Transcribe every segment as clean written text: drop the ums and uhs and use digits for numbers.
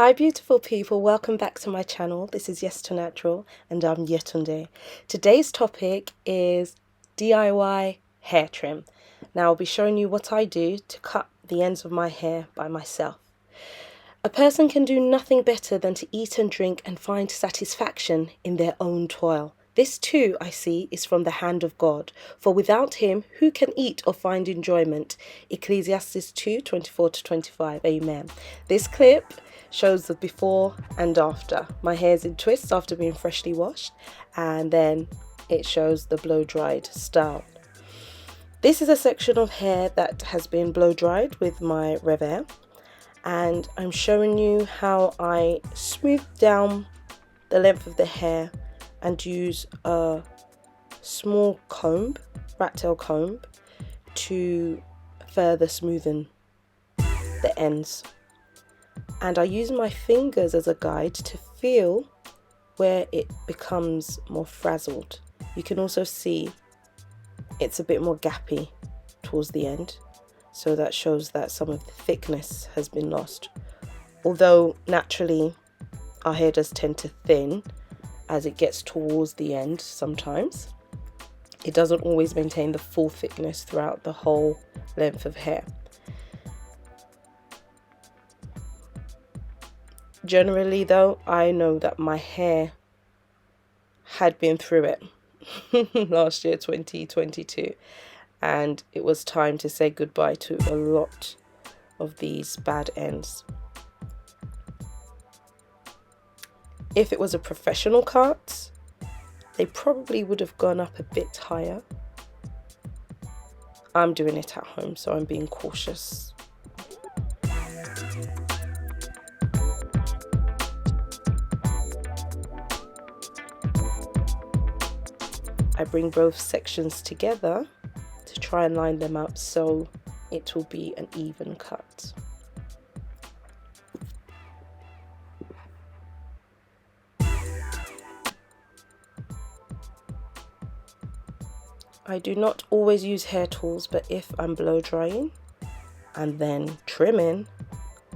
Hi beautiful people, welcome back to my channel. This is Yes to Natural and I'm Yetunde. Today's topic is DIY hair trim. Now I'll be showing you what I do to cut the ends of my hair by myself. A person can do nothing better than to eat and drink and find satisfaction in their own toil. This too, I see, is from the hand of God. For without him, who can eat or find enjoyment? Ecclesiastes 2:24-25. Amen. This clip shows the before and after. My hair's in twists after being freshly washed, and then it shows the blow-dried style. This is a section of hair that has been blow-dried with my Rev, and I'm showing you how I smooth down the length of the hair and use a small comb, rat tail comb, to further smoothen the ends. And I use my fingers as a guide to feel where it becomes more frazzled. You can also see it's a bit more gappy towards the end, so that shows that some of the thickness has been lost. Although naturally our hair does tend to thin as it gets towards the end sometimes, it doesn't always maintain the full thickness throughout the whole length of hair. Generally though, I know that my hair had been through it last year, 2022, and it was time to say goodbye to a lot of these bad ends. If it was a professional cut, they probably would have gone up a bit higher. I'm doing it at home, so I'm being cautious. I bring both sections together to try and line them up so it will be an even cut. I do not always use hair tools, but if I'm blow drying and then trimming,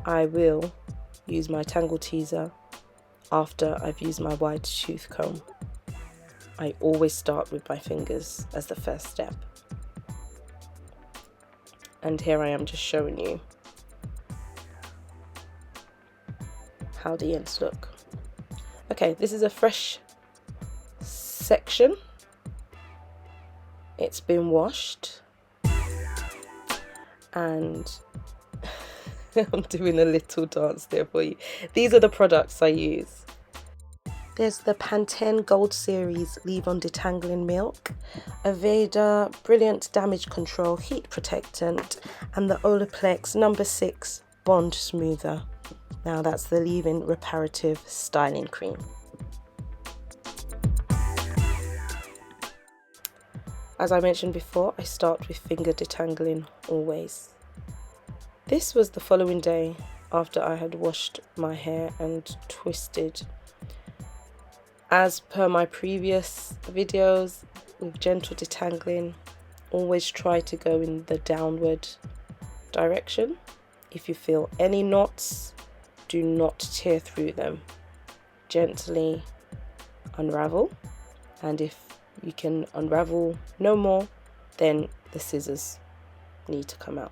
I will use my tangle teaser after I've used my wide tooth comb. I always start with my fingers as the first step. And here I am just showing you how the ends look. Okay, this is a fresh section. It's been washed, and I'm doing a little dance there for you. These are the products I use. There's the Pantene Gold Series Leave-On Detangling Milk, Aveda Brilliant Damage Control Heat Protectant, and the Olaplex No. 6 Bond Smoother. Now that's the leave-in reparative styling cream. As I mentioned before, I start with finger detangling always. This was the following day after I had washed my hair and twisted. As per my previous videos with gentle detangling, always try to go in the downward direction. If you feel any knots, do not tear through them. Gently unravel, and if you can unravel no more, then the scissors need to come out.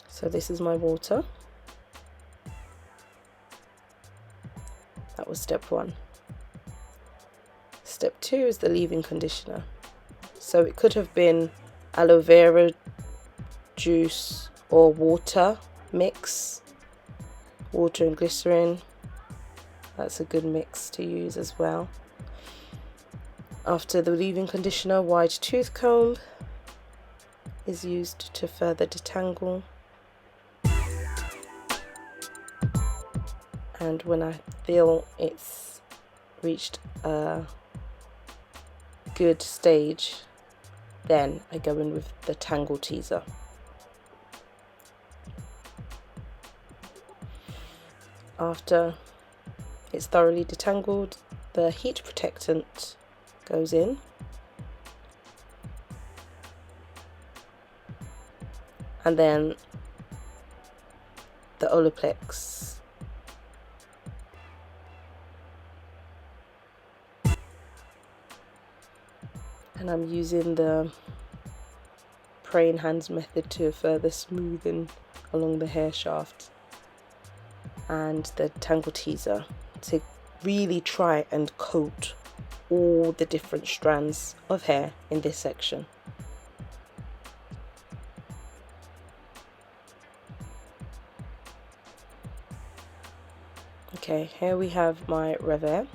So this is my water. That was step 1. Step 2 is the leave-in conditioner. So it could have been aloe vera juice or water mix, water and glycerin. That's a good mix to use as well. After the leave-in conditioner, wide tooth comb is used to further detangle. And when I feel it's reached a good stage, then I go in with the tangle teaser. After it's thoroughly detangled, the heat protectant goes in. and then the olaplex. And I'm using the praying hands method to further smoothen along the hair shaft, and the tangle teaser to really try and coat all the different strands of hair in this section. Okay, here we have my revers.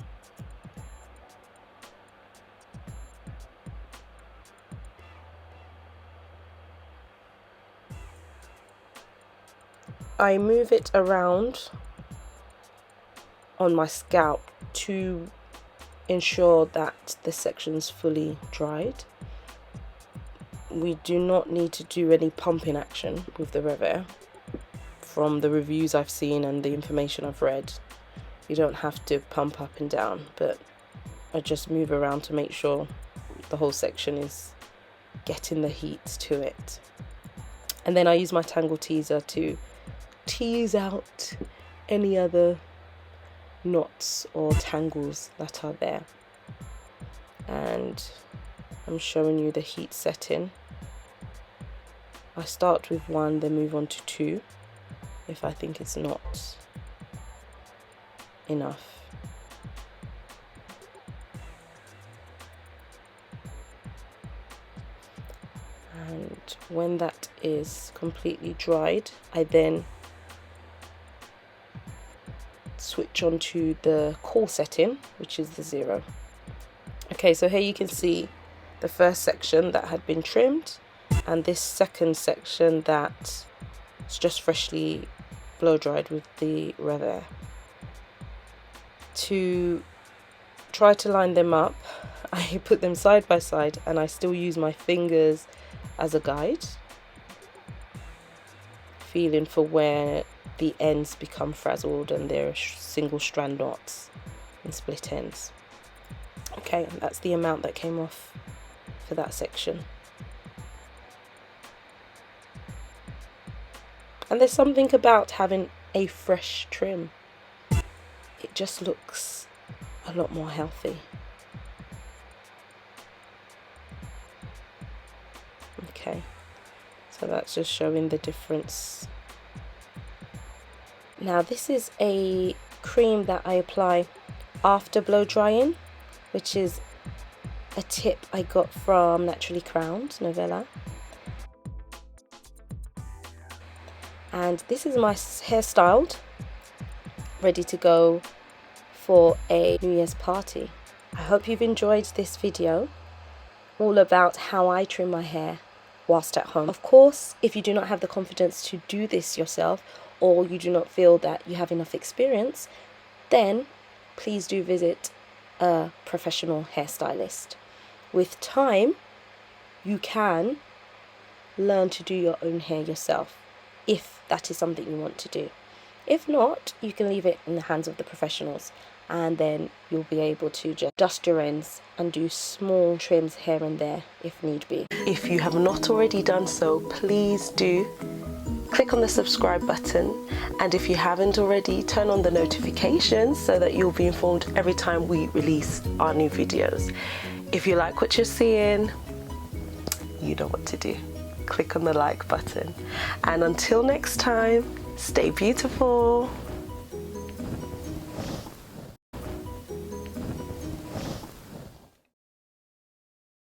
I move it around on my scalp to ensure that the section's fully dried. We do not need to do any pumping action with the revers. From the reviews I've seen and the information I've read, you don't have to pump up and down, but I just move around to make sure the whole section is getting the heat to it. And then I use my tangle teaser to tease out any other knots or tangles that are there. And I'm showing you the heat setting. I start with 1, then move on to 2 if I think it's not enough. And when that is completely dried, I then switch on to the cool setting, which is the 0. Okay, so here you can see the first section that had been trimmed, and this second section that's just freshly blow dried with the revers. To try to line them up, I put them side by side, and I still use my fingers as a guide, feeling for where the ends become frazzled and there are single strand knots and split ends. Okay, that's the amount that came off for that section. And there's something about having a fresh trim. It just looks a lot more healthy. Okay, so that's just showing the difference. Now this is a cream that I apply after blow drying, which is a tip I got from Naturally Crowned Novella. And this is my hair styled, ready to go for a New Year's party. I hope you've enjoyed this video, all about how I trim my hair whilst at home. Of course, if you do not have the confidence to do this yourself, or you do not feel that you have enough experience, then please do visit a professional hairstylist. With time, you can learn to do your own hair yourself, if that is something you want to do. If not, you can leave it in the hands of the professionals, and then you'll be able to just dust your ends and do small trims here and there if need be. If you have not already done so, please do click on the subscribe button, and if you haven't already, turn on the notifications so that you'll be informed every time we release our new videos. If you like what you're seeing, you know what to do. Click on the like button, and until next time, stay beautiful.